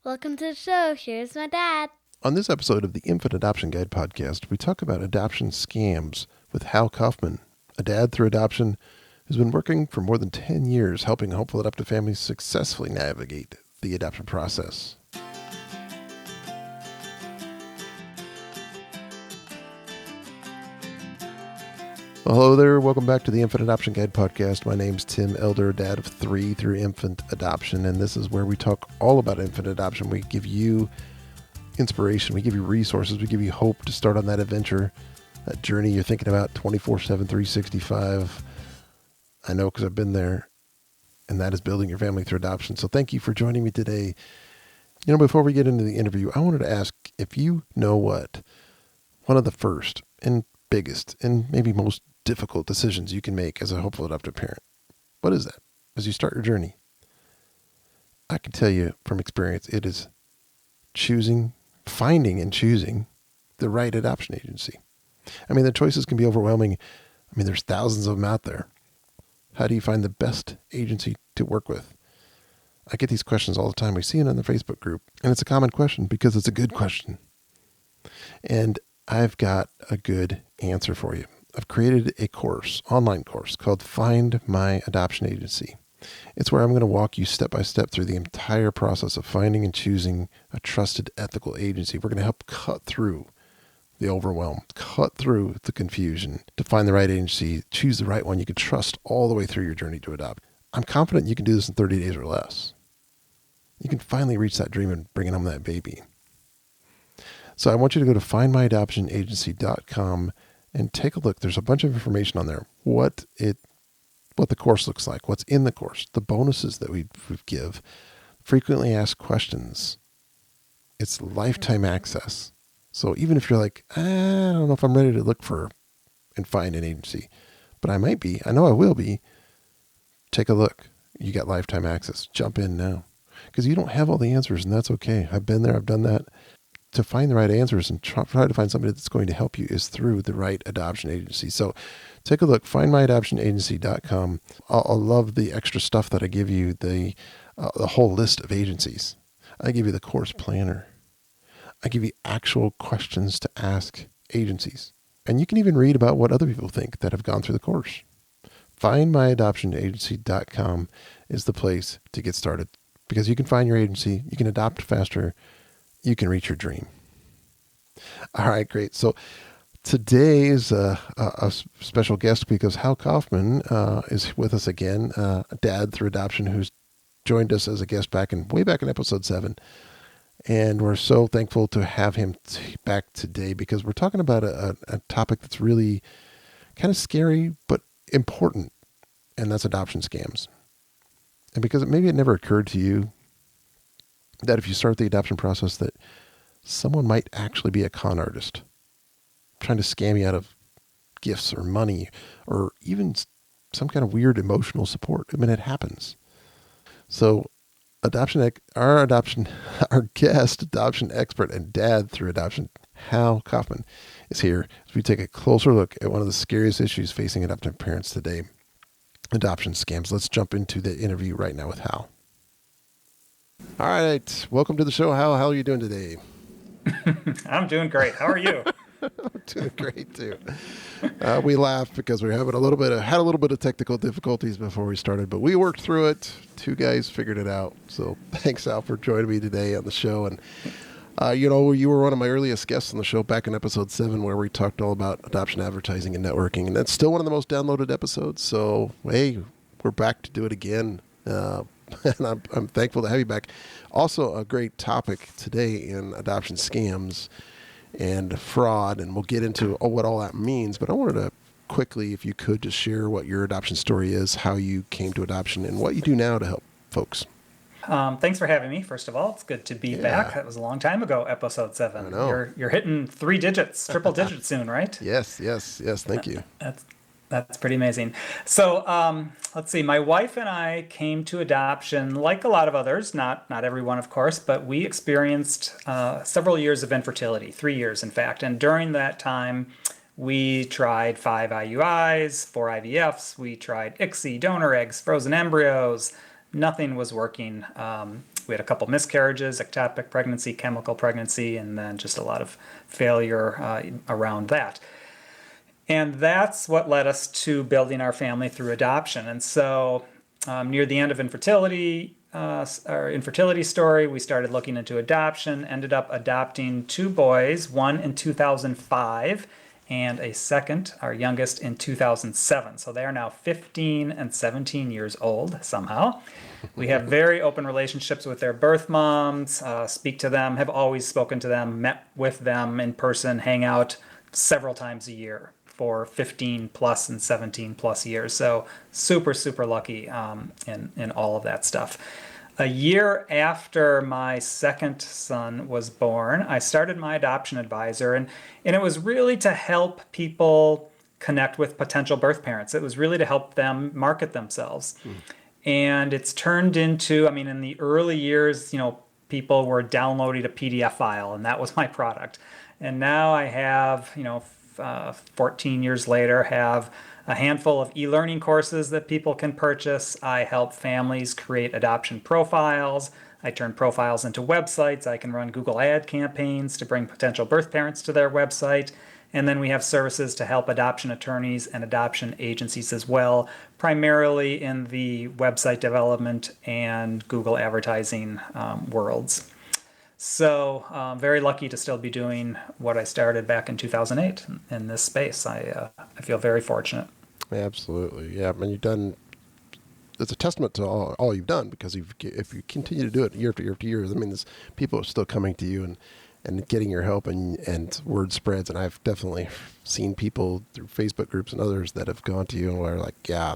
Welcome to the show. Here's my dad. On this episode of the Infant Adoption Guide podcast, we talk about adoption scams with Hal Kaufmann, a dad through adoption who's been working for more than 10 years helping hopeful adoptive families successfully navigate the adoption process. Well, hello there. Welcome back to the Infant Adoption Guide podcast. My name's Tim Elder, dad of 3 through infant adoption, and this is where we talk all about infant adoption. We give you inspiration, we give you resources, we give you hope to start on that adventure, that journey you're thinking about 24/7, 365. I know because I've been there, and that is building your family through adoption. So thank you for joining me today. You know, before we get into the interview, I wanted to ask if you know what one of the first and biggest and maybe most difficult decisions you can make as a hopeful adoptive parent. What is that? As you start your journey, I can tell you from experience, it is finding and choosing the right adoption agency. I mean, the choices can be overwhelming. I mean, there's thousands of them out there. How do you find the best agency to work with? I get these questions all the time. We see it in the Facebook group, and it's a common question because it's a good question. And I've got a good answer for you. I've created a online course called Find My Adoption Agency. It's where I'm going to walk you step by step through the entire process of finding and choosing a trusted, ethical agency. We're going to help cut through the overwhelm, cut through the confusion to find the right agency, choose the right one you can trust all the way through your journey to adopt. I'm confident you can do this in 30 days or less. You can finally reach that dream and bring home that baby. So I want you to go to findmyadoptionagency.com and take a look. There's a bunch of information on there. What the course looks like, what's in the course, the bonuses that we give, frequently asked questions. It's lifetime access. So even if you're like, I don't know if I'm ready to look for and find an agency, but I might be, I know I will be, take a look. You got lifetime access. Jump in now. Because you don't have all the answers, and that's okay. I've been there, I've done that. To find the right answers and try to find somebody that's going to help you is through the right adoption agency. So take a look, findmyadoptionagency.com. I'll love the extra stuff that I give you, the whole list of agencies. I give you the course planner. I give you actual questions to ask agencies. And you can even read about what other people think that have gone through the course. Findmyadoptionagency.com is the place to get started because you can find your agency, you can adopt faster, you can reach your dream. All right, great. So today is a special guest because Hal Kaufmann is with us again, a dad through adoption who's joined us as a guest way back in episode 7. And we're so thankful to have him back today because we're talking about a topic that's really kind of scary but important, and that's adoption scams. And because maybe it never occurred to you that if you start the adoption process that someone might actually be a con artist trying to scam you out of gifts or money or even some kind of weird emotional support. I mean, it happens. So our guest, adoption expert and dad through adoption, Hal Kaufmann, is here as we take a closer look at one of the scariest issues facing adoptive parents today, adoption scams. Let's jump into the interview right now with Hal. All right. Welcome to the show, Hal. How are you doing today? I'm doing great. How are you? I'm doing great too. We laughed because we were having had a little bit of technical difficulties before we started, but we worked through it. 2 guys figured it out. So thanks, Hal, for joining me today on the show. And you were one of my earliest guests on the show back in episode 7, where we talked all about adoption advertising and networking, and that's still one of the most downloaded episodes. So hey, we're back to do it again. And I'm thankful to have you back. Also, a great topic today in adoption scams and fraud, and we'll get into what all that means. But I wanted to quickly, if you could, just share what your adoption story is, how you came to adoption, and what you do now to help folks. Thanks for having me, first of all. It's good to be back. That was a long time ago, episode 7. I know. You're hitting 3 digits, triple digits soon, right? Yes. Thank you. That's pretty amazing. So let's see. My wife and I came to adoption like a lot of others, not everyone, of course, but we experienced several years of infertility, 3 years, in fact. And during that time, we tried 5 IUIs, 4 IVFs. We tried ICSI, donor eggs, frozen embryos. Nothing was working. We had a couple miscarriages, ectopic pregnancy, chemical pregnancy, and then just a lot of failure around that. And that's what led us to building our family through adoption. And so near the end of our infertility story, we started looking into adoption, ended up adopting two boys, one in 2005 and a second, our youngest, in 2007. So they are now 15 and 17 years old somehow. We have very open relationships with their birth moms, speak to them, have always spoken to them, met with them in person, hang out several times a year for 15 plus and 17 plus years. So super, super lucky in all of that stuff. A year after my second son was born, I started my adoption advisor, and it was really to help people connect with potential birth parents. It was really to help them market themselves. And it's turned into, in the early years, people were downloading a PDF file, and that was my product. And now I have, 14 years later, have a handful of e-learning courses that people can purchase. I help families create adoption profiles. I turn profiles into websites. I can run Google ad campaigns to bring potential birth parents to their website. And then we have services to help adoption attorneys and adoption agencies as well, primarily in the website development and Google advertising worlds. So very lucky to still be doing what I started back in 2008 in this space. I feel very fortunate. Absolutely. Yeah. You've done, it's a testament to all you've done, because if you continue to do it year after year after year, there's people are still coming to you and getting your help, and word spreads. And I've definitely seen people through Facebook groups and others that have gone to you and were like, yeah,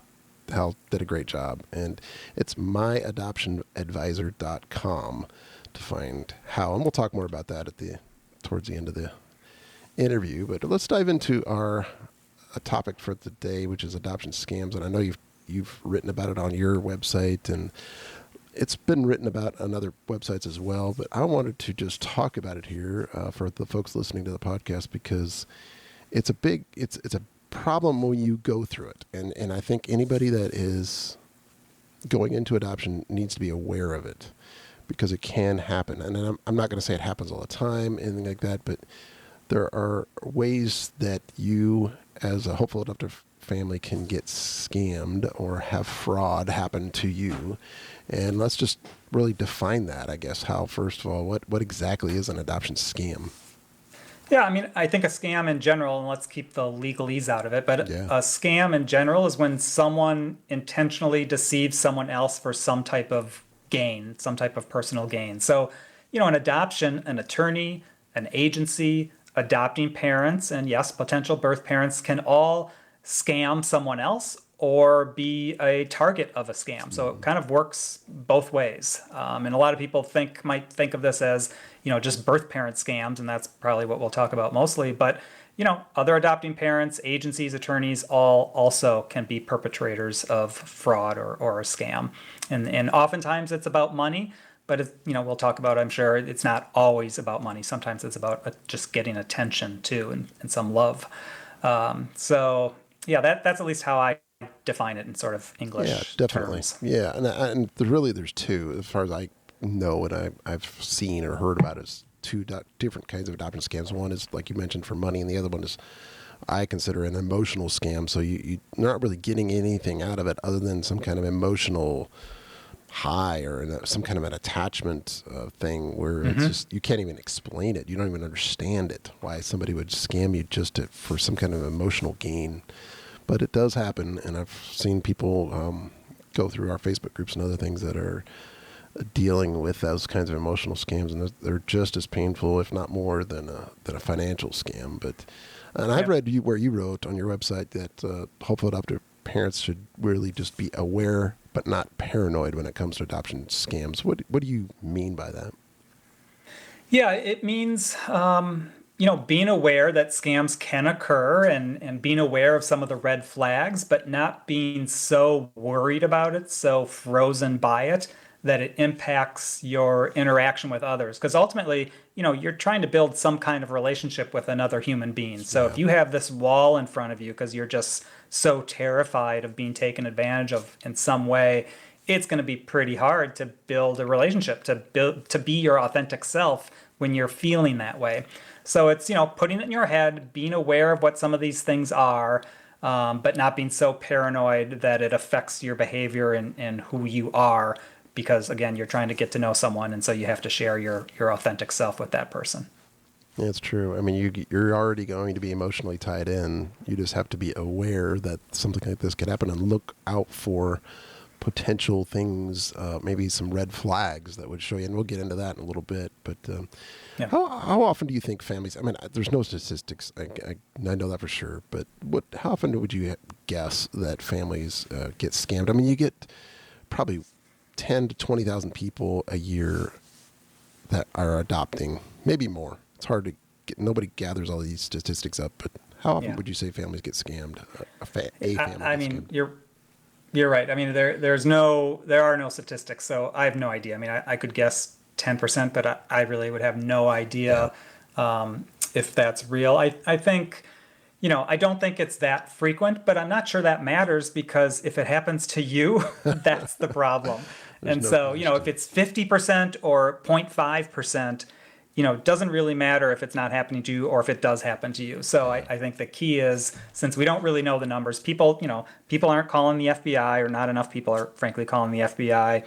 Hal did a great job. And it's myadoptionadvisor.com to find Hal. And we'll talk more about that towards the end of the interview. But let's dive into a topic for the day, which is adoption scams. And I know you've written about it on your website, and it's been written about on other websites as well. But I wanted to just talk about it here for the folks listening to the podcast, because it's a problem when you go through it. And I think anybody that is going into adoption needs to be aware of it, because it can happen. And I'm not going to say it happens all the time, anything like that, but there are ways that you, as a hopeful adoptive family, can get scammed or have fraud happen to you. And let's just really define that, I guess. Hal, first of all, what exactly is an adoption scam? Yeah, I think a scam in general, and let's keep the legalese out of it, but Yeah. A scam in general is when someone intentionally deceives someone else for some type of gain, some type of personal gain. So, an adoption, an attorney, an agency, adopting parents, and yes, potential birth parents can all scam someone else or be a target of a scam. So it kind of works both ways. And a lot of people might think of this as, just birth parent scams, and that's probably what we'll talk about mostly. But, other adopting parents, agencies, attorneys, all also can be perpetrators of fraud or a scam. And oftentimes it's about money. But we'll talk about, I'm sure, it's not always about money. Sometimes it's about just getting attention too, and some love. So yeah, that's at least how I define it in sort of English definitely terms. Yeah, and there's two, as far as I know, and I've seen or heard about, is two different kinds of adoption scams. One is, like you mentioned, for money, and the other one is, I consider, an emotional scam. So you're not really getting anything out of it other than some kind of emotional high or some kind of an attachment thing where it's just, you can't even explain it. You don't even understand it, why somebody would scam you just for some kind of emotional gain. But it does happen, and I've seen people go through our Facebook groups and other things that are dealing with those kinds of emotional scams, and they're just as painful, if not more, than a financial scam. And I've read where you wrote on your website that hopeful adoptive parents should really just be aware but not paranoid when it comes to adoption scams. What do you mean by that? Yeah, it means being aware that scams can occur, and being aware of some of the red flags, but not being so worried about it, so frozen by it, that it impacts your interaction with others. Because ultimately, you're trying to build some kind of relationship with another human being. So if you have this wall in front of you because you're just so terrified of being taken advantage of in some way, it's going to be pretty hard to build a relationship, to be your authentic self when you're feeling that way. So it's, putting it in your head, being aware of what some of these things are, but not being so paranoid that it affects your behavior and who you are, because again, you're trying to get to know someone, and so you have to share your authentic self with that person. Yeah, it's true. I mean, you're already going to be emotionally tied in. You just have to be aware that something like this could happen and look out for potential things, maybe some red flags that would show you. And we'll get into that in a little bit. But Yeah. how often do you think families, I mean, there's no statistics. I know that for sure. But how often would you guess that families get scammed? I mean, you get probably 10 to 20,000 people a year that are adopting, maybe more. It's hard to get, nobody gathers all these statistics up, but how often would you say families get scammed? A family I gets mean, scammed? you're right. I mean, there are no statistics, so I have no idea. I mean, I could guess 10%, but I really would have no idea if that's real. I think, I don't think it's that frequent, but I'm not sure that matters, because if it happens to you, that's the problem. And no so, question. if it's 50% or 0.5%, doesn't really matter if it's not happening to you or if it does happen to you. So I think the key is, since we don't really know the numbers, people aren't calling the FBI, or not enough people are frankly calling the FBI.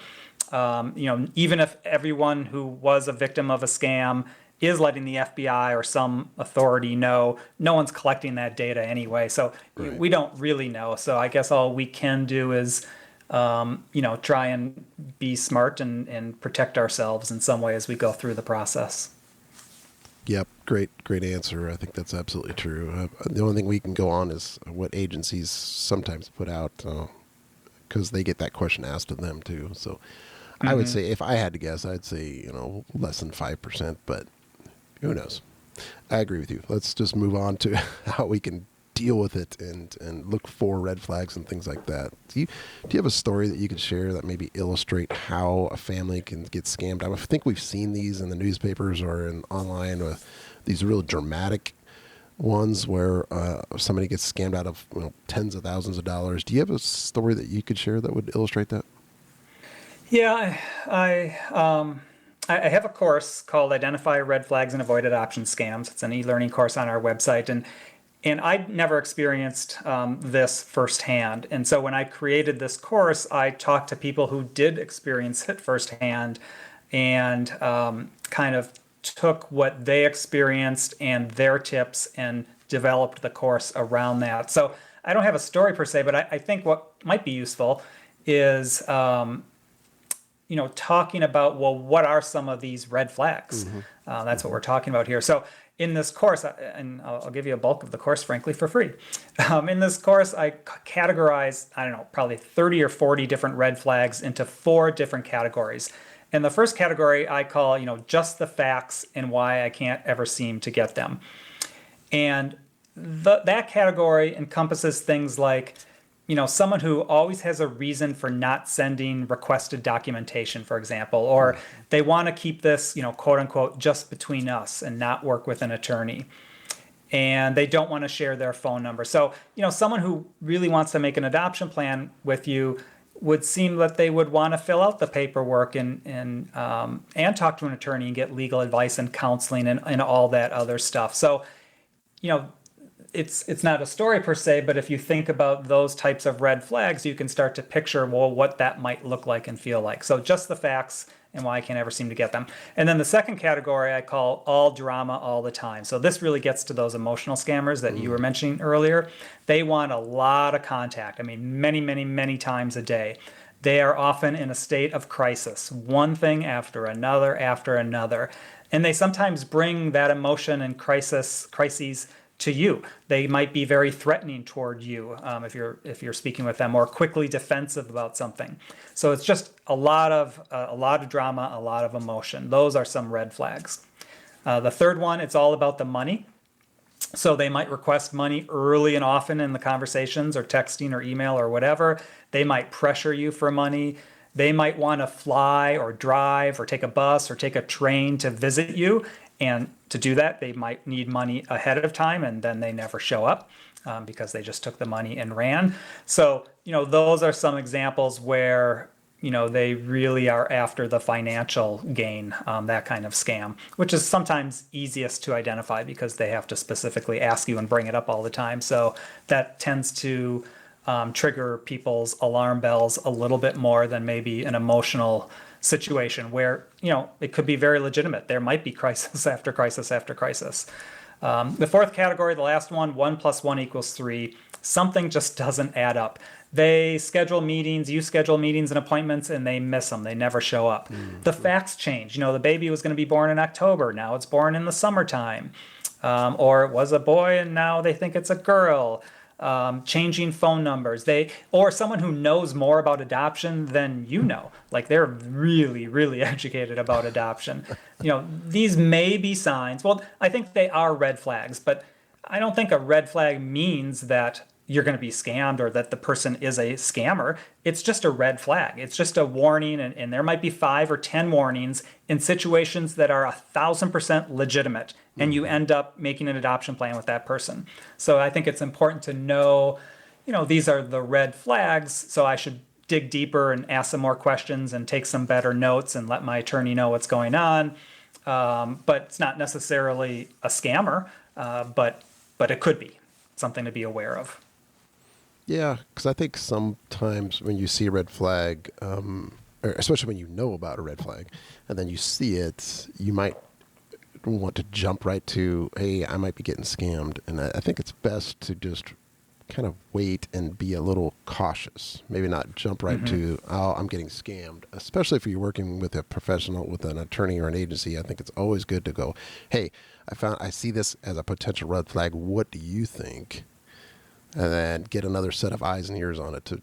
Even if everyone who was a victim of a scam is letting the FBI or some authority know, no one's collecting that data anyway. So Right. we don't really know. So I guess all we can do is, try and be smart and protect ourselves in some way as we go through the process. Yep, great answer. I think that's absolutely true. The only thing we can go on is what agencies sometimes put out, because they get that question asked of them too. So I would say, if I had to guess, I'd say less than 5%, but who knows? I agree with you. Let's just move on to how we can deal with it and look for red flags and things like that. Do you have a story that you could share that maybe illustrate how a family can get scammed? I think we've seen these in the newspapers or online with these real dramatic ones where somebody gets scammed out of tens of thousands of dollars. Do you have a story that you could share that would illustrate that? Yeah, I have a course called Identify Red Flags and Avoid Adoption Scams. It's an e-learning course on our website, and I'd never experienced this firsthand. And so when I created this course, I talked to people who did experience it firsthand, and kind of took what they experienced and their tips and developed the course around that. So I don't have a story per se, but I think what might be useful is talking about, well, what are some of these red flags? That's what we're talking about here. So in this course, and I'll give you a bulk of the course, frankly, for free. In this course, I categorize, probably 30 or 40 different red flags into 4 different categories. And the first category I call, just the facts and why I can't ever seem to get them. And that category encompasses things like, someone who always has a reason for not sending requested documentation, for example, or they want to keep this, quote unquote, just between us and not work with an attorney. And they don't want to share their phone number. So, someone who really wants to make an adoption plan with you would seem that they would want to fill out the paperwork and talk to an attorney and get legal advice and counseling and all that other stuff. So, it's not a story per se, but if you think about those types of red flags, you can start to picture, well, what that might look like and feel like. So just the facts and why I can't ever seem to get them. And then the second category I call all drama all the time. So this really gets to those emotional scammers that you were mentioning earlier. They want a lot of contact. I mean, many, many, many times a day. They are often in a state of crisis, one thing after another. And they sometimes bring that emotion and crises to you. They might be very threatening toward you if you're speaking with them, or quickly defensive about something. So it's just a lot of drama, a lot of emotion. Those are some red flags. The third one, it's all about the money. So they might request money early and often in the conversations, or texting or email or whatever. They might pressure you for money. They might want to fly or drive or take a bus or take a train to visit you. And to do that, they might need money ahead of time, and then they never show up because they just took the money and ran. So, those are some examples where they really are after the financial gain, that kind of scam, which is sometimes easiest to identify because they have to specifically ask you and bring it up all the time. So that tends to trigger people's alarm bells a little bit more than maybe an emotional situation where, it could be very legitimate. There might be crisis after crisis after crisis. The fourth category, the last one, 1 + 1 = 3. Something just doesn't add up. They schedule meetings, you schedule meetings and appointments, and they miss them. They never show up. Mm-hmm. The facts change. The baby was going to be born in October. Now it's born in the summertime. Or it was a boy, and now they think it's a girl. Changing phone numbers. Or someone who knows more about adoption than like they're really, really educated about adoption. These may be signs. Well, I think they are red flags, but I don't think a red flag means that you're going to be scammed or that the person is a scammer. It's just a red flag. It's just a warning, and there might be 5 or 10 warnings in situations that are 1,000% legitimate, and you end up making an adoption plan with that person. So I think it's important to know, these are the red flags, so I should dig deeper and ask some more questions and take some better notes and let my attorney know what's going on. But it's not necessarily a scammer, but it could be something to be aware of. Yeah, because I think sometimes when you see a red flag, or especially when you know about a red flag, and then you see it, you might want to jump right to, hey, I might be getting scammed. And I think it's best to just kind of wait and be a little cautious. Maybe not jump right to, oh, I'm getting scammed. Especially if you're working with a professional, with an attorney or an agency, I think it's always good to go, hey, I see this as a potential red flag. What do you think? And then get another set of eyes and ears on it to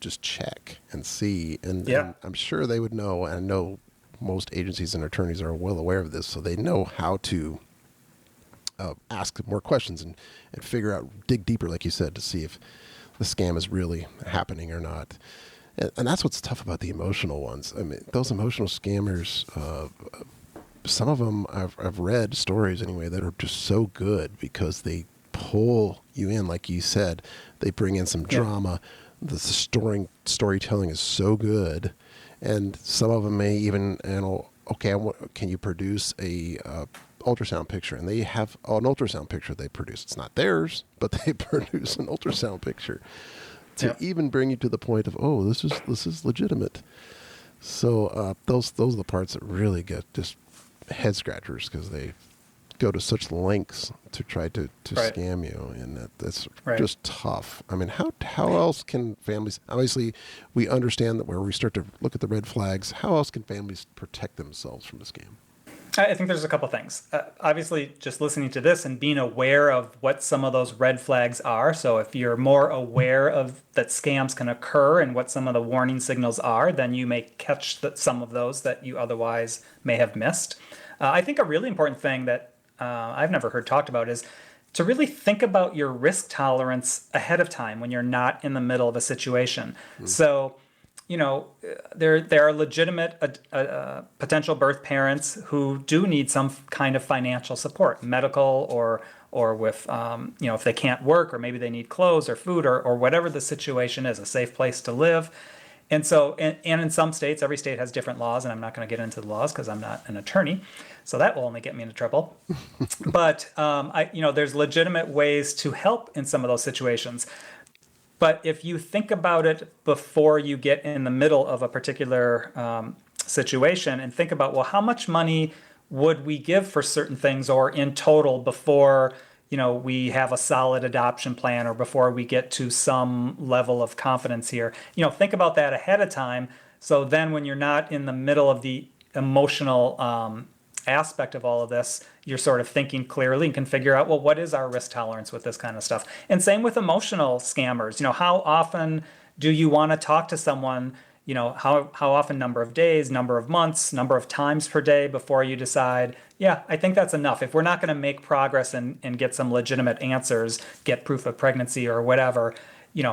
just check and see. And I'm sure they would know, and I know most agencies and attorneys are well aware of this, so they know how to ask more questions and figure out, dig deeper, like you said, to see if the scam is really happening or not. And that's what's tough about the emotional ones. I mean, those emotional scammers, some of them I've read stories anyway that are just so good because they pull you in, like you said. They bring in some drama. The storytelling is so good, and some of them may even, okay, can you produce a ultrasound picture? And they have an ultrasound picture they produce. It's not theirs, but they produce an ultrasound picture to even bring you to the point of, oh, this is legitimate. So those are the parts that really get just head scratchers because they go to such lengths to try to scam you, and that's just tough. I mean, how else can families, obviously we understand that where we start to look at the red flags, how else can families protect themselves from a scam? I think there's a couple things. Obviously, just listening to this and being aware of what some of those red flags are. So if you're more aware of that scams can occur and what some of the warning signals are, then you may catch some of those that you otherwise may have missed. I think a really important thing that I've never heard talked about is to really think about your risk tolerance ahead of time when you're not in the middle of a situation. So, there are legitimate potential birth parents who do need some kind of financial support, medical or with, if they can't work, or maybe they need clothes or food or whatever the situation is, a safe place to live. And so, and in some states, every state has different laws, and I'm not going to get into the laws because I'm not an attorney, so that will only get me into trouble. But there's legitimate ways to help in some of those situations. But if you think about it before you get in the middle of a particular situation, and think about, well, how much money would we give for certain things, or in total before we have a solid adoption plan, or before we get to some level of confidence here. Think about that ahead of time. So then when you're not in the middle of the emotional aspect of all of this, you're sort of thinking clearly and can figure out, well, what is our risk tolerance with this kind of stuff? And same with emotional scammers. How often do you want to talk to someone? How often, number of days, number of months, number of times per day before you decide, yeah, I think that's enough. If we're not going to make progress and get some legitimate answers, get proof of pregnancy or whatever,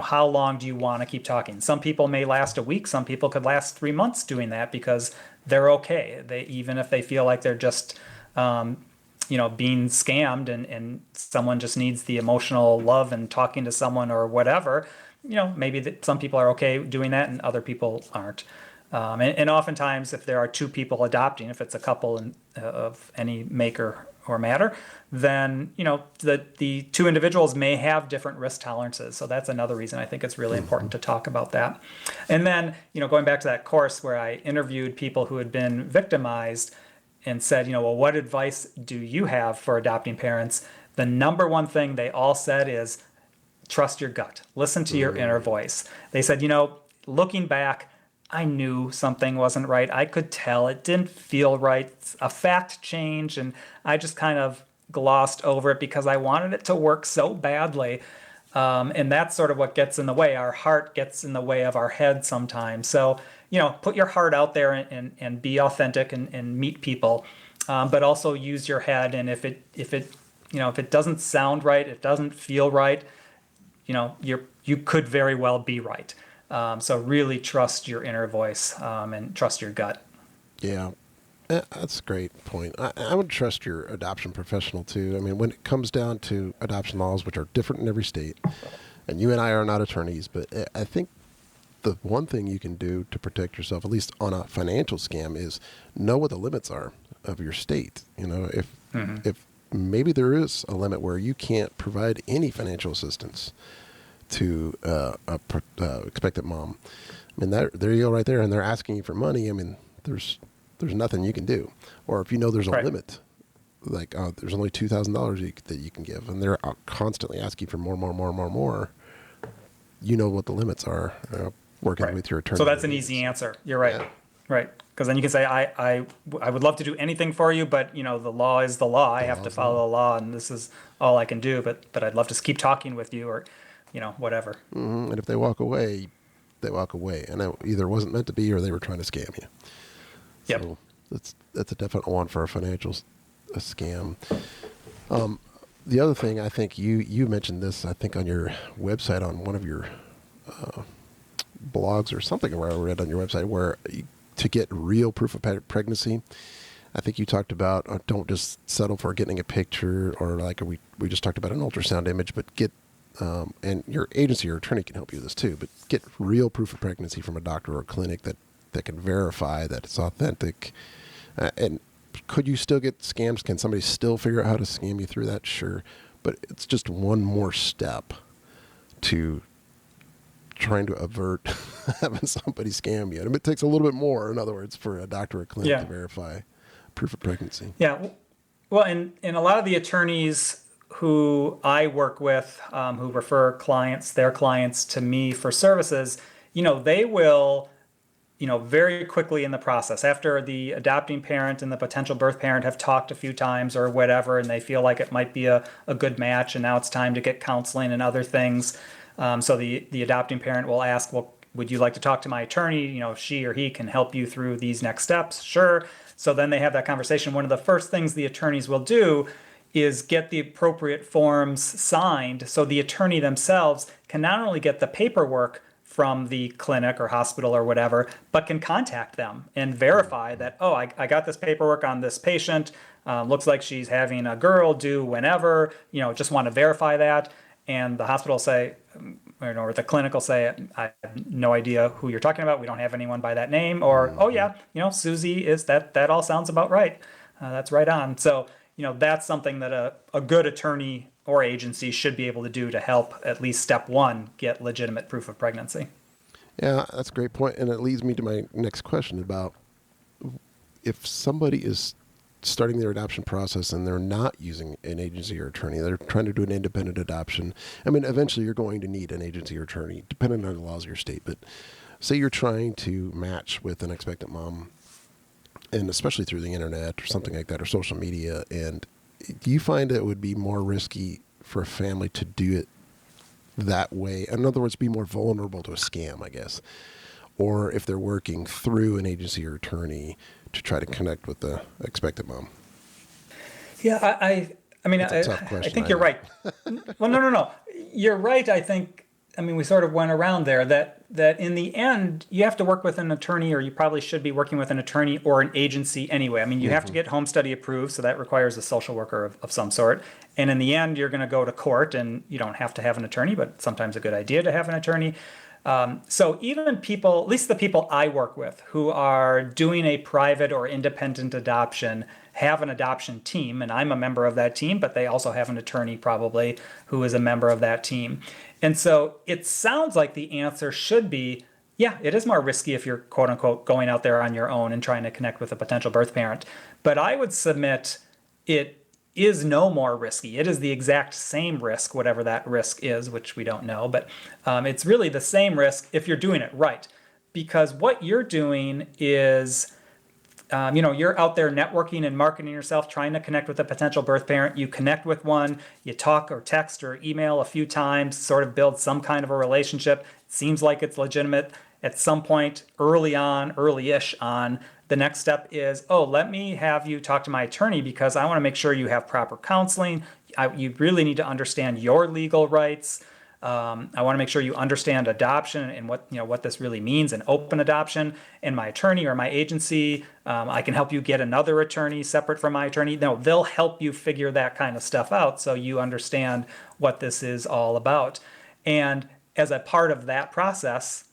how long do you want to keep talking? Some people may last a week. Some people could last 3 months doing that because they're okay. Even if they feel like they're just, being scammed and someone just needs the emotional love and talking to someone or whatever, maybe some people are okay doing that and other people aren't. And oftentimes, if there are two people adopting, if it's a couple of any make or matter, then the two individuals may have different risk tolerances. So that's another reason I think it's really important to talk about that. And then going back to that course where I interviewed people who had been victimized and said, well, what advice do you have for adopting parents? The number one thing they all said is trust your gut. Listen to your inner voice. They said, looking back, I knew something wasn't right. I could tell it didn't feel right. A fact change, and I just kind of glossed over it because I wanted it to work so badly. And that's sort of what gets in the way. Our heart gets in the way of our head sometimes. So, put your heart out there and be authentic and meet people, but also use your head. And if it doesn't sound right, it doesn't feel right, you could very well be right. So really trust your inner voice and trust your gut. Yeah, that's a great point. I would trust your adoption professional too. I mean, when it comes down to adoption laws, which are different in every state, and you and I are not attorneys, but I think the one thing you can do to protect yourself, at least on a financial scam, is know what the limits are of your state. If maybe there is a limit where you can't provide any financial assistance to expectant mom. I mean, there you go right there, and they're asking you for money. I mean, there's nothing you can do. Or if there's a limit, like there's only $2,000 that you can give, and they're constantly asking for more, what the limits are, working with your attorney. So that's an easy answer. You're right. Yeah. Right. Because then you can say, I would love to do anything for you, but the law is the law. I have to follow the law, and this is all I can do. But I'd love to keep talking with you, or whatever. Mm-hmm. And if they walk away, they walk away, and it either wasn't meant to be or they were trying to scam you. Yep. So that's a definite one for a financial scam. The other thing, I think you mentioned this, I think on your website, on one of your blogs or something where I read on your website, where to get real proof of pregnancy, I think you talked about don't just settle for getting a picture, or like we just talked about an ultrasound image, but get and your agency or attorney can help you with this too, but get real proof of pregnancy from a doctor or clinic that can verify that it's authentic. And could you still get scams? Can somebody still figure out how to scam you through that? Sure. But it's just one more step to trying to avert having somebody scam you. And it takes a little bit more, in other words, for a doctor or clinic to verify proof of pregnancy. Yeah. Well, and a lot of the attorneys who I work with, who refer their clients to me for services, they will, very quickly in the process, after the adopting parent and the potential birth parent have talked a few times or whatever, and they feel like it might be a good match, and now it's time to get counseling and other things. So the adopting parent will ask, well, would you like to talk to my attorney? She or he can help you through these next steps. Sure. So then they have that conversation. One of the first things the attorneys will do is get the appropriate forms signed, so the attorney themselves can not only get the paperwork from the clinic or hospital or whatever, but can contact them and verify that, I got this paperwork on this patient. Looks like she's having a girl due whenever, just want to verify that. And the hospital will say, or the clinic will say, I have no idea who you're talking about. We don't have anyone by that name. Or, Susie is that all sounds about right. That's right on. So, that's something that a good attorney or agency should be able to do to help, at least step one, get legitimate proof of pregnancy. Yeah, that's a great point. And it leads me to my next question about if somebody is starting their adoption process and they're not using an agency or attorney, they're trying to do an independent adoption. I mean, eventually you're going to need an agency or attorney, depending on the laws of your state. But say you're trying to match with an expectant mom, and especially through the internet or something like that, or social media, and do you find it would be more risky for a family to do it that way? In other words, be more vulnerable to a scam, I guess. Or if they're working through an agency or attorney to try to connect with the expectant mom? Yeah, I think you're right. Well, no. You're right. I think, we sort of went around there that in the end, you have to work with an attorney, or you probably should be working with an attorney or an agency anyway. You have to get home study approved, so that requires a social worker of some sort. And in the end, you're going to go to court, and you don't have to have an attorney, but sometimes a good idea to have an attorney. So even people, at least the people I work with who are doing a private or independent adoption, have an adoption team, and I'm a member of that team, but they also have an attorney probably who is a member of that team. And so it sounds like the answer should be, yeah, it is more risky if you're quote unquote going out there on your own and trying to connect with a potential birth parent. But I would submit it is no more risky. It is the exact same risk, whatever that risk is, which we don't know, but it's really the same risk if you're doing it right. Because what you're doing is, you're out there networking and marketing yourself, trying to connect with a potential birth parent. You connect with one, you talk or text or email a few times, sort of build some kind of a relationship. It seems like it's legitimate. At some point early-ish on, the next step is, oh, let me have you talk to my attorney because I want to make sure you have proper counseling. You really need to understand your legal rights. I want to make sure you understand adoption and what this really means, and open adoption. And my attorney or my agency, I can help you get another attorney separate from my attorney. No, they'll help you figure that kind of stuff out so you understand what this is all about. And as a part of that process,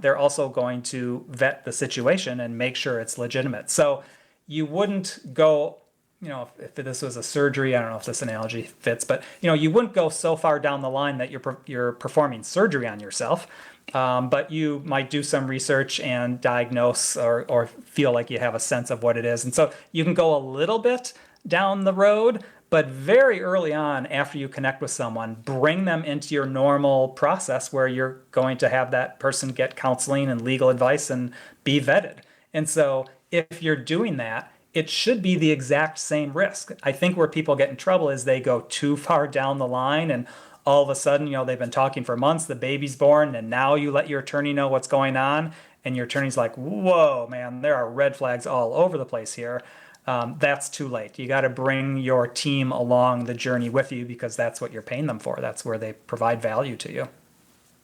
they're also going to vet the situation and make sure it's legitimate. So you wouldn't go, if this was a surgery, I don't know if this analogy fits, but, you wouldn't go so far down the line that you're performing surgery on yourself. But you might do some research and diagnose or feel like you have a sense of what it is. And so you can go a little bit down the road, but very early on, after you connect with someone, bring them into your normal process where you're going to have that person get counseling and legal advice and be vetted. And so if you're doing that, it should be the exact same risk. I think where people get in trouble is they go too far down the line, and all of a sudden, they've been talking for months, the baby's born, and now you let your attorney know what's going on, and your attorney's like, whoa, man, there are red flags all over the place here. That's too late. You got to bring your team along the journey with you because that's what you're paying them for. That's where they provide value to you.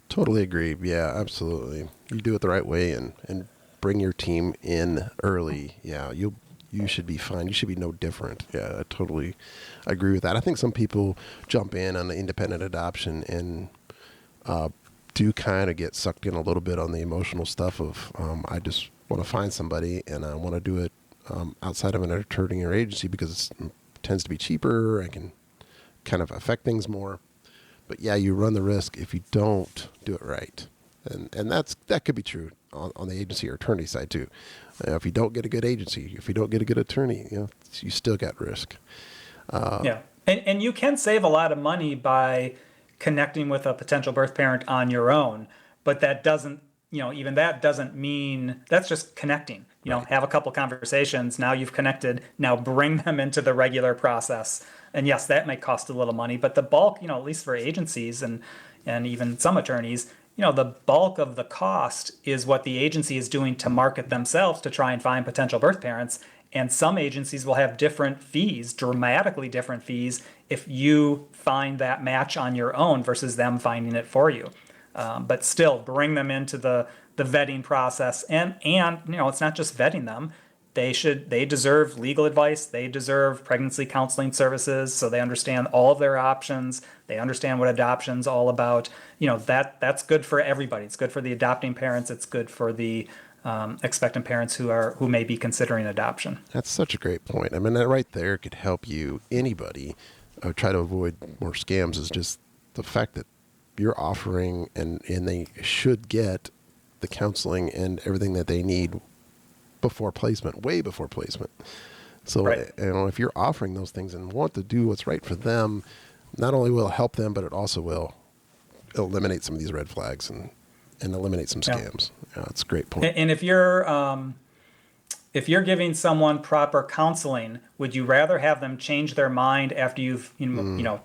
Totally agree. Yeah, absolutely. You do it the right way and bring your team in early. Yeah, you should be fine. You should be no different. Yeah, I totally agree with that. I think some people jump in on the independent adoption and do kind of get sucked in a little bit on the emotional stuff of I just want to find somebody and I want to do it outside of an attorney or agency because it tends to be cheaper. I can kind of affect things more. But yeah, you run the risk if you don't do it right. And that could be true on the agency or attorney side too. If you don't get a good agency, if you don't get a good attorney, you still got risk. Yeah. And you can save a lot of money by connecting with a potential birth parent on your own, but that doesn't, even that doesn't mean that's just connecting. Right. Have a couple conversations. Now you've connected. Now bring them into the regular process. And yes, that may cost a little money, but the bulk, at least for agencies and even some attorneys, the bulk of the cost is what the agency is doing to market themselves to try and find potential birth parents. And some agencies will have different fees, dramatically different fees, if you find that match on your own versus them finding it for you. But still, bring them into the vetting process. And it's not just vetting them. They deserve legal advice. They deserve pregnancy counseling services so they understand all of their options. They understand what adoption's all about. That's good for everybody. It's good for the adopting parents. It's good for the expectant parents who may be considering adoption. That's such a great point. I mean, that right there could help anybody try to avoid more scams is just the fact that you're offering and they should get the counseling and everything that they need before placement, way before placement. So, right. If you're offering those things and want to do what's right for them, not only will it help them, but it also will eliminate some of these red flags and eliminate some scams. Yeah, that's a great point. And if you're giving someone proper counseling, would you rather have them change their mind after you've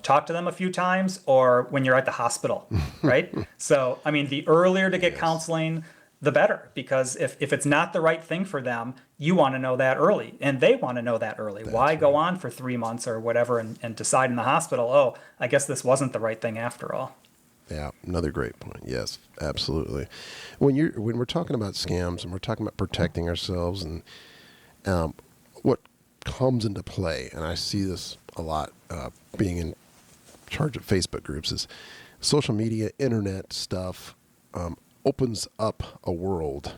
talked to them a few times or when you're at the hospital, right? So, the earlier to get counseling, the better, because if it's not the right thing for them, you want to know that early, and they want to know that early. Why go on for 3 months or whatever and decide in the hospital, oh, I guess this wasn't the right thing after all. Yeah, another great point. Yes, absolutely. When we're talking about scams and we're talking about protecting ourselves and what comes into play, and I see this a lot being in charge of Facebook groups, is social media, internet stuff, opens up a world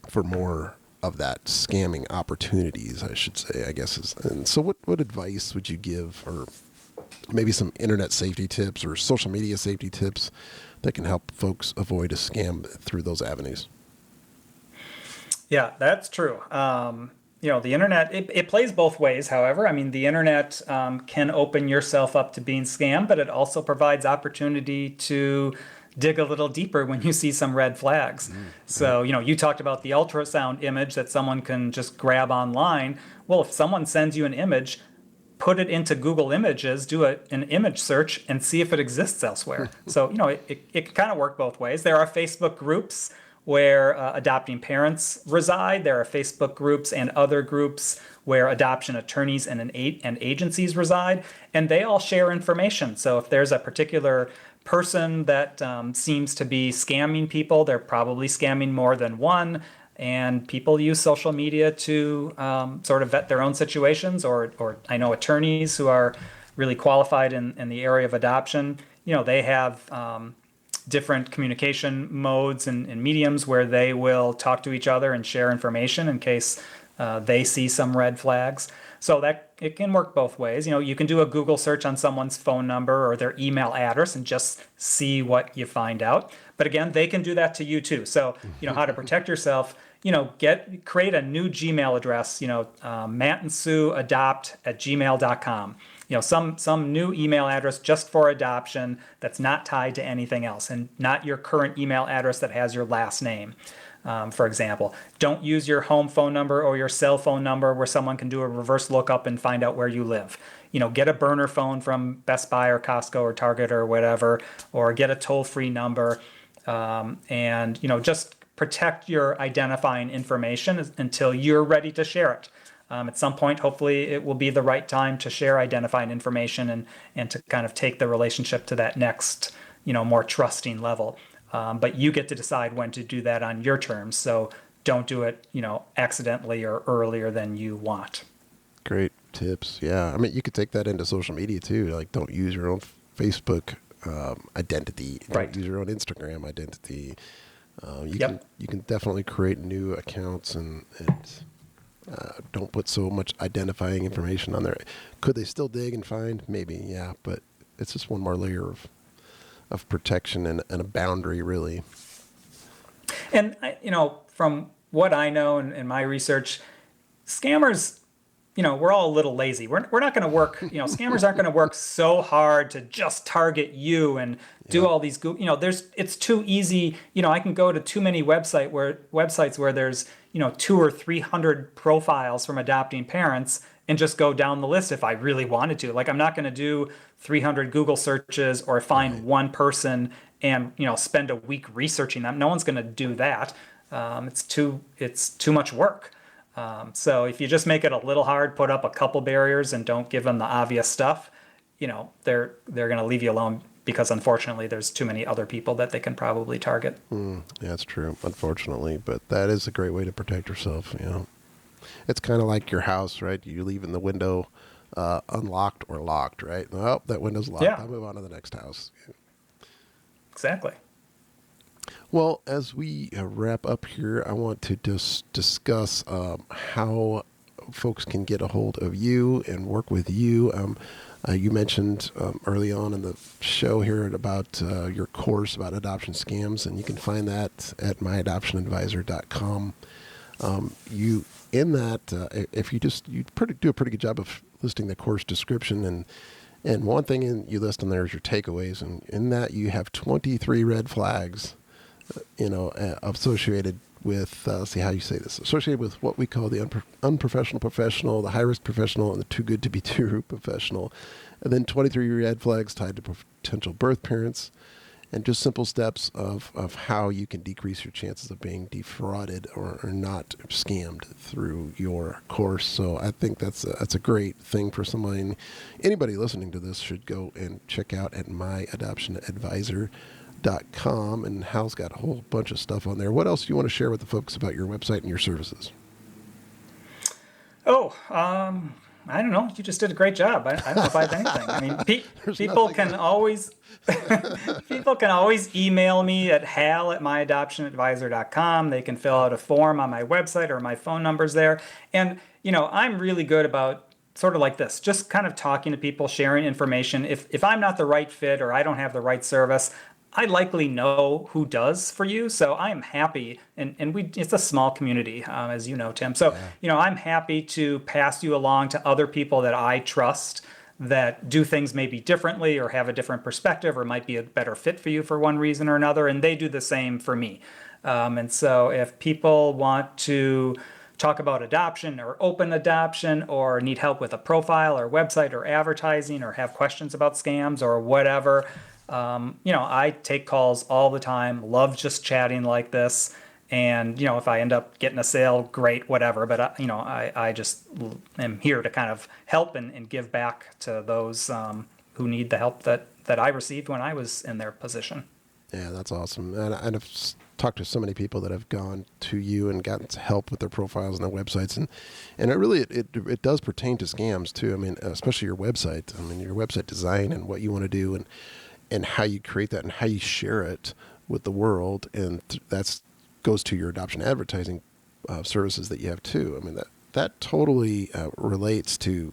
for more of that scamming opportunities, I should say, I guess. And so what advice would you give, or maybe some internet safety tips or social media safety tips that can help folks avoid a scam through those avenues? Yeah, that's true. The internet, it plays both ways, however. I mean, the internet can open yourself up to being scammed, but it also provides opportunity to dig a little deeper when you see some red flags. So, you talked about the ultrasound image that someone can just grab online. Well, if someone sends you an image, put it into Google Images, do an image search, and see if it exists elsewhere. So, it can kind of work both ways. There are Facebook groups where adopting parents reside. There are Facebook groups and other groups where adoption attorneys and agencies reside, and they all share information. So if there's a particular person that seems to be scamming people, they're probably scamming more than one, and people use social media to sort of vet their own situations, or I know attorneys who are really qualified in the area of adoption, they have different communication modes and mediums where they will talk to each other and share information in case they see some red flags. So that it can work both ways. You can do a Google search on someone's phone number or their email address and just see what you find out. But again, they can do that to you too. So, how to protect yourself, create a new Gmail address, mattandsueadopt@gmail.com. Some new email address just for adoption that's not tied to anything else, and not your current email address that has your last name, for example. Don't use your home phone number or your cell phone number where someone can do a reverse lookup and find out where you live. Get a burner phone from Best Buy or Costco or Target or whatever, or get a toll-free number, and just protect your identifying information until you're ready to share it. At some point, hopefully, it will be the right time to share identifying information and to kind of take the relationship to that next, more trusting level. But you get to decide when to do that on your terms. So don't do it, accidentally or earlier than you want. Great tips. Yeah. I mean, you could take that into social media too. Like, don't use your own Facebook identity. Don't use your own Instagram identity. You can definitely create new accounts and don't put so much identifying information on there. Could they still dig and find? Maybe, yeah, but it's just one more layer of protection and a boundary, really. And from what I know in my research, scammers, we're all a little lazy. We're not going to work. Scammers aren't going to work so hard to just target you and do all these. It's too easy. I can go to too many websites where there's 200 or 300 profiles from adopting parents and just go down the list if I really wanted to. Like, I'm not going to do 300 Google searches or find one person and spend a week researching them. No one's going to do that. It's too much work. So if you just make it a little hard, put up a couple barriers and don't give them the obvious stuff, they're going to leave you alone, because unfortunately there's too many other people that they can probably target. Yeah, that's true, unfortunately, but that is a great way to protect yourself. It's kind of like your house, right? You leaving the window unlocked or locked, right? Oh, that window's locked. Yeah. I'll move on to the next house. Exactly. Well, as we wrap up here, I want to just discuss how folks can get a hold of you and work with you. You mentioned early on in the show here about your course about adoption scams, and you can find that at myadoptionadvisor.com. If you do a pretty good job of listing the course description, and one thing you list on there is your takeaways, and in that you have 23 red flags, associated with, let's see how you say this, associated with what we call the unprofessional professional, the high-risk professional, and the too good to be true professional. And then 23 red flags tied to potential birth parents, and just simple steps of how you can decrease your chances of being defrauded or not scammed through your course. So I think that's a great thing for anybody listening to this should go and check out at myadoptionadvisor.com, and Hal's got a whole bunch of stuff on there. What else do you want to share with the folks about your website and your services? I don't know. You just did a great job. I don't know if I have anything. I mean, people can always people can always email me at hal@myadoptionadvisor.com. They can fill out a form on my website, or my phone number's there. And, I'm really good about sort of like this, just kind of talking to people, sharing information. If I'm not the right fit or I don't have the right service, I likely know who does for you. So I am happy, and it's a small community, as you know, Tim. So, I'm happy to pass you along to other people that I trust, that do things maybe differently or have a different perspective or might be a better fit for you for one reason or another. And they do the same for me. And so if people want to talk about adoption or open adoption, or need help with a profile or website or advertising, or have questions about scams or whatever, I take calls all the time, love just chatting like this. And, if I end up getting a sale, great, whatever. But, I just am here to kind of help and give back to those who need the help that I received when I was in their position. Yeah, that's awesome. And I've talked to so many people that have gone to you and gotten help with their profiles and their websites. And it really, it does pertain to scams too. I mean, especially your website. I mean, your website design and what you want to do, and how you create that and how you share it with the world. And that's goes to your adoption advertising services that you have too. I mean, that totally relates to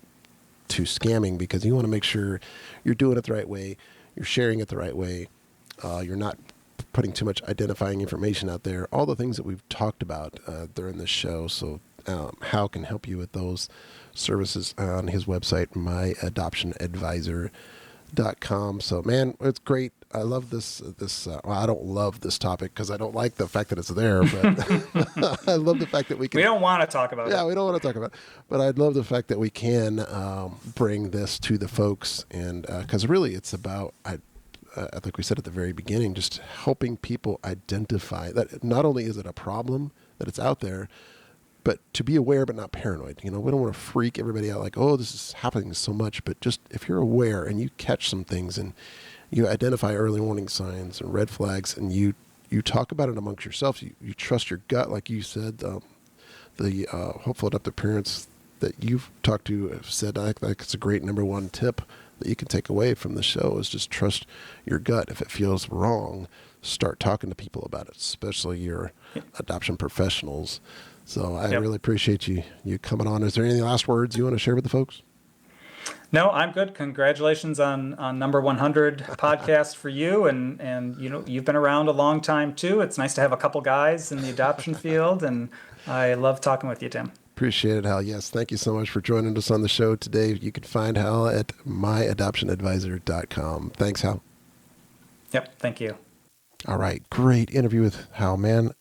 scamming, because you want to make sure you're doing it the right way, you're sharing it the right way, you're not putting too much identifying information out there, all the things that we've talked about during this show. So Hal can help you with those services on his website, myadoptionadvisor.com. So, man, it's great. I love this. Well, I don't love this topic because I don't like the fact that it's there, but I love the fact that we can. We don't want to talk about it. Yeah, we don't want to talk about it, but I'd love the fact that we can bring this to the folks, and because really it's about, I think we said at the very beginning, just helping people identify that not only is it a problem that it's out there, but to be aware but not paranoid. We don't want to freak everybody out like, oh, this is happening so much. But just if you're aware and you catch some things and you identify early warning signs and red flags, and you talk about it amongst yourselves, you trust your gut, like you said. The hopeful adoptive parents that you've talked to have said, I think it's a great number one tip that you can take away from the show, is just trust your gut. If it feels wrong, start talking to people about it, especially your adoption professionals. So I really appreciate you coming on. Is there any last words you want to share with the folks? No, I'm good. Congratulations on number 100 podcast for you. And you've been around a long time too. It's nice to have a couple guys in the adoption field. And I love talking with you, Tim. Appreciate it, Hal. Yes, thank you so much for joining us on the show today. You can find Hal at myadoptionadvisor.com. Thanks, Hal. Yep, thank you. All right, great interview with Hal, man.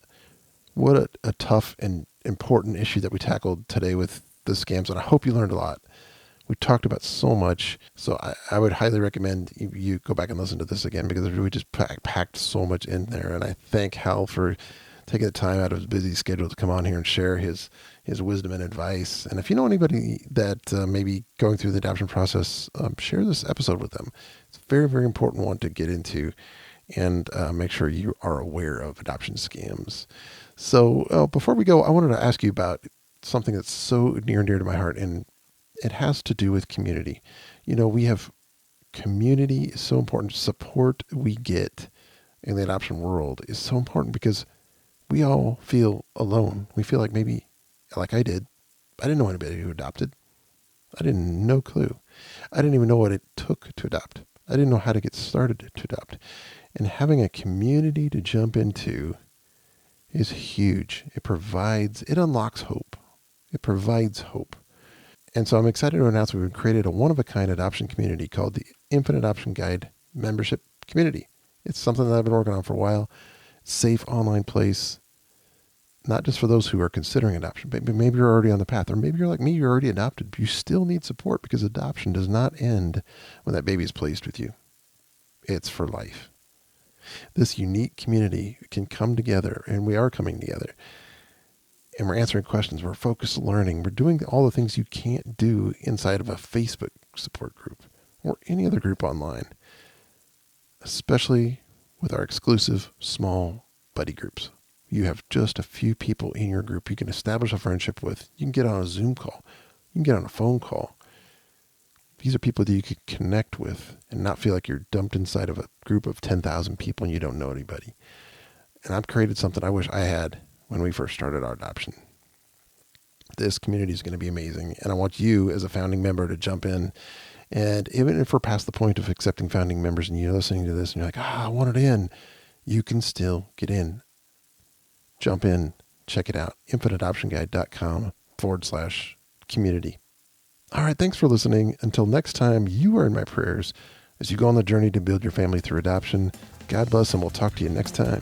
What a tough and important issue that we tackled today with the scams, and I hope you learned a lot. We talked about so much, so I would highly recommend you go back and listen to this again, because we just packed so much in there. And I thank Hal for taking the time out of his busy schedule to come on here and share his wisdom and advice. And if you know anybody that may be going through the adoption process, share this episode with them. It's a very, very important one to get into, and make sure you are aware of adoption scams. So before we go, I wanted to ask you about something that's so near and dear to my heart, and it has to do with community. We have community is so important. Support we get in the adoption world is so important, because we all feel alone. We feel like maybe, like I did, I didn't know anybody who adopted. I didn't no clue. I didn't even know what it took to adopt. I didn't know how to get started to adopt. And having a community to jump into is huge. It unlocks hope. It provides hope. And so I'm excited to announce we've created a one-of-a-kind adoption community called the Infant Adoption Guide Membership Community. It's something that I've been working on for a while. Safe online place, not just for those who are considering adoption, but maybe you're already on the path, or maybe you're like me, you're already adopted, but you still need support, because adoption does not end when that baby is placed with you. It's for life. This unique community can come together, and we are coming together, and we're answering questions. We're focused learning. We're doing all the things you can't do inside of a Facebook support group or any other group online, especially with our exclusive small buddy groups. You have just a few people in your group you can establish a friendship with. You can get on a Zoom call. You can get on a phone call. These are people that you could connect with and not feel like you're dumped inside of a group of 10,000 people and you don't know anybody. And I've created something I wish I had when we first started our adoption. This community is going to be amazing. And I want you as a founding member to jump in. And even if we're past the point of accepting founding members and you're listening to this and you're like, I want it in, you can still get in. Jump in, check it out. infantadoptionguide.com/community. All right, thanks for listening. Until next time, you are in my prayers as you go on the journey to build your family through adoption. God bless, and we'll talk to you next time.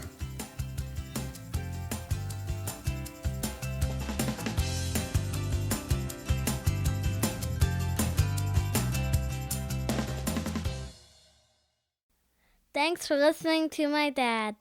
Thanks for listening to my dad.